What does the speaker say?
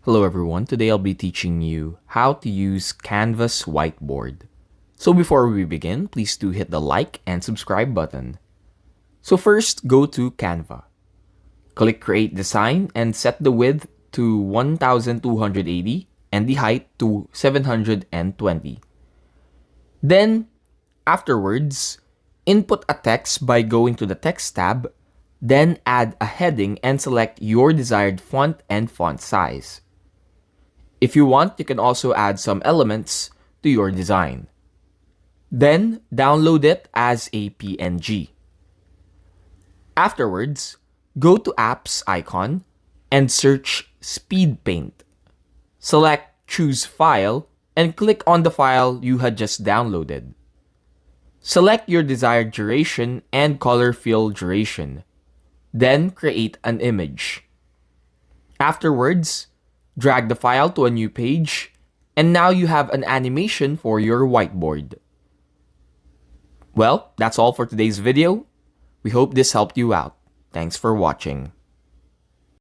Hello everyone, today I'll be teaching you how to use Canva's Whiteboard. So before we begin, please do hit the like and subscribe button. So first, go to Canva. Click Create Design and set the width to 1280 and the height to 720. Then, afterwards, input a text by going to the Text tab, then add a heading and select your desired font and font size. If you want, you can also add some elements to your design. Then, download it as a PNG. Afterwards, go to Apps icon and search Speed Paint. Select Choose File and click on the file you had just downloaded. Select your desired duration and color fill duration. Then, create an image. Afterwards, drag the file to a new page, and now you have an animation for your whiteboard. Well, that's all for today's video. We hope this helped you out. Thanks for watching.